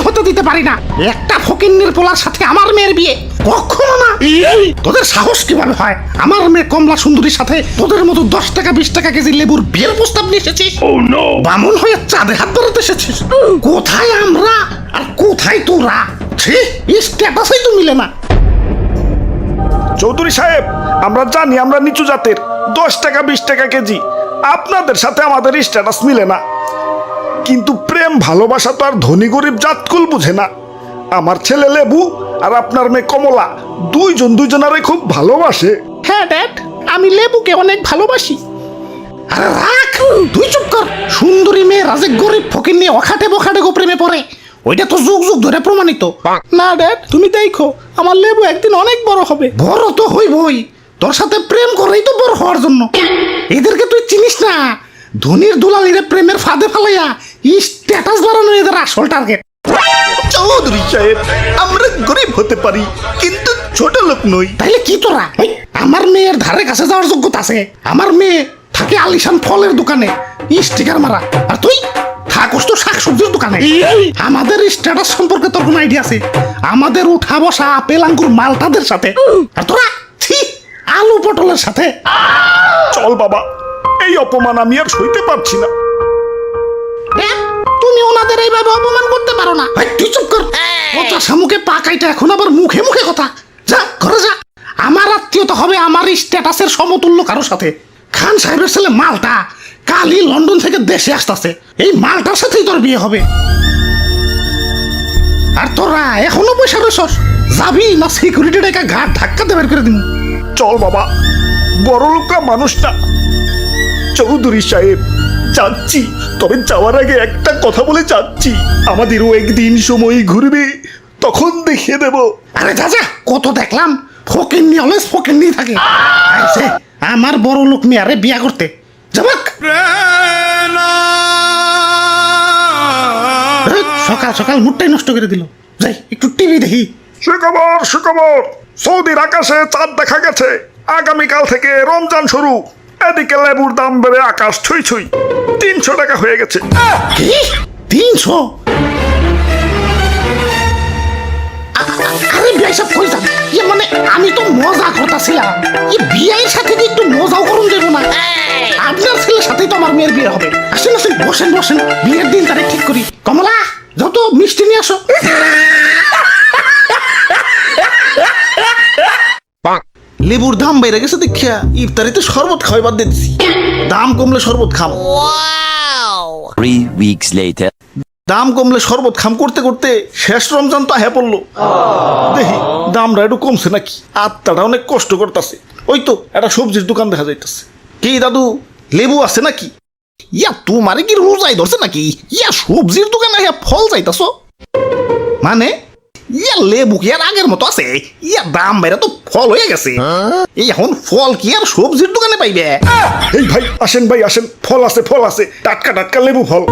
হতে দিতে পারি না। একটা ফকিন্নির পোলার সাথে আমার মেয়ের বিয়ে কখনো না। তোদের সাহস কিভাবে হয় আমার মেয়ে কমলা সুন্দরীর সাথে তোদের মতো 10 টাকা 20 টাকা কেজি লেবুর বিয়ের প্রস্তাব নিয়ে এসেছিস? বামুন হয়ে চাঁদে হাত ধরাতে এসেছিস? কোথায় আমরা আর কোথায় তোরা? স্ট্যাটাসই তো মিলে না। চৌধুরী সাহেব, আমরা জানি আমরা নিচু জাতের, 10 টাকা 20 টাকা কেজি, আপনাদের সাথে আমাদের স্ট্যাটাস মিলে না, কিন্তু প্রেম ভালোবাসা তো আর ধনী গরিব জাতকুল বুঝে না। আমার ছেলে লেবু আর আপনার মেয়ে কমলা দুইজনারে খুব ভালোবাসে। হ্যাঁ ড্যাড, আমি লেবুকে অনেক ভালোবাসি। আরে রাখ, তুই চুপ কর। সুন্দরী মেয়ে রাজে গরিব ফকির নিয়ে অখাটে বখাটে গো প্রেমে পড়ে, ওইটা তো যুগ যুগ ধরে প্রমাণিত। না ড্যাড, তুমি দেখো আমার লেবু একদিন অনেক বড় হবে। বড় তো হইবই, তোর সাথে প্রেম করেই তো বড় হওয়ার জন্য। এদেরকে তুই চিনিস না, ধনির দুলালিরে প্রেমের ফাঁদে ফালাইয়া স্ট্যাটাস বাড়ানো এদের আসল টার্গেট। চৌধুরী সাহেব, আমরা গরিব হতে পারি কিন্তু ছোট লোক নই। তাইলে কি তোরা? আমার মেয়ের ধারে কাছে যাওয়ার যোগ্যতা আছে? আমার মেয়ে থাকে আলিশান ফলের দোকানে স্টিকার মারা, আর তুই থাকস তো শাকসবজির দোকানে। আমাদের স্ট্যাটাস সম্পর্কে তোর কোন আইডিয়া আছে? আমাদের উঠা বসা আপেল আঙ্গুর মালটাদের সাথে, আর তোরা আলু পটলের সাথে। চল বাবা, এই অপমান আমি আর সইতে পারছি না। তুমি ওনাদের এইভাবে অপমান করতে পারো না। তুই চুপ কর। কথা সামুখে পাকাইটা এখন আবার মুখে মুখে কথা। যা ঘরে যা। আমার আত্মীয়তা হবে আমার স্ট্যাটাসের সমতুল্য কারোর সাথে। খান সাহেবের ছেলে মালটা কালই লন্ডন থেকে দেশে আসতেছে, এই মালটার সাথেই তোর বিয়ে হবে। আর তোরা এখনো পয়সা রয়েছস, যাবি না সিকিউরিটি ডেকে ঘাট ধাক্কাতে বের করে দিব? চল বাবা, বড় লোকরা মানুষ না। চৌধুরী সাহেব, যাচ্ছি, তবে যাওয়ার আগে একটা কথা বলে যাচ্ছি, আমাদেরও একদিন সময় ঘুরবে, তখন দেখিয়ে দেব। আরে যা যা, কত দেখলাম ফকিন্নি অলওয়েজ ফকিন্নি থাকে। আইছে আমার বড় লোক মেয়ারে বিয়া করতে যাবাক। সকাল সকাল মুডটাই নষ্ট করে দিল। যাই একটু টিভি দেখি। সুখবর, সৌদির আকাশে চাঁদ দেখা গেছে। আগামীকাল থেকে রমজান শুরু। এদিকে লেবুর দাম বেড়ে আকাশ ছুঁই ছুঁই, 300 টাকা হয়ে গেছে। কি 300? আরে বিয়াই সব কই যান? ইয়ে মানে আমি তো মজা করতেছিলাম। বিয়ের সাথে কি একটু মজাও করুন দেবো না? আপনার ছেলের সাথেই তো আমার মেয়ের বিয়ে হবে। আসেন আসেন, বসেন বসেন, বিয়ের দিন তারিখ ঠিক করি। কমলা, যত মিষ্টি নিয়ে আসো। লেবুর দাম বেড়ে গেছে দেখিয়া ইফতারিতে শরবত খাওয়াই বাদ দিয়েছি। দাম কমলে শরবত খাম। 3 weeks later. দাম কমলে শরবত খাম করতে করতে শেষ রমজান তো হ্যাঁ পড়লো। দেখি দামটা একটু কমছে নাকি। আত্মাটা অনেক কষ্ট করতেছে। ওই তো একটা সবজির দোকান দেখা যাইতেছে। কি দাদু, লেবু আছে নাকি? ইয়া তোমারে কি রোজাই ধরছে নাকি? ইয়া সবজির দোকানে ফল চাইতাছো মানে? ইয়া লেবু কি আর আগের মতো আছে? ইয়া দাম বাইরে তো ফল হয়ে গেছে। এই এখন ফল কি আর সবজির দোকানে পাইবে? এই ভাই আসেন, ফল আছে, টাটকা লেবু ফল।